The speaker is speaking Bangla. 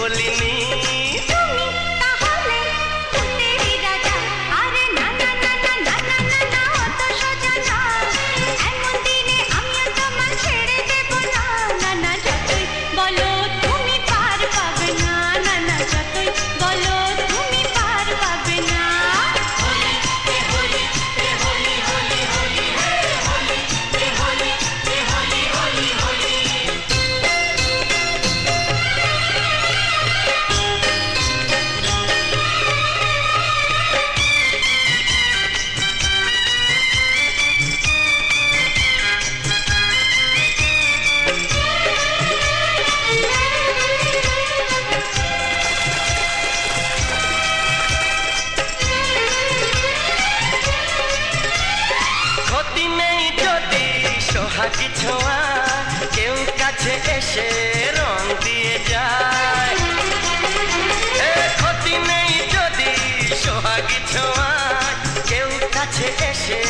বলিনি। তুমি তাহলে ফুলেরই রাজা। আরে না না না না না না না না, অত সোজা না। এমন দিনে আমিও তোমায় ছেড়ে দেব না। না না, যতই বলো তুমি পার পাবে না। না না, যতই বলো তুমি পার পাবে না। ক্ষতি নেই যদি সোহাগী ছোঁয়া কেউ কাছে এসে রং দিয়ে যায়। ক্ষতি নেই যদি সোহাগী ছোঁয়া কেউ কাছে এসে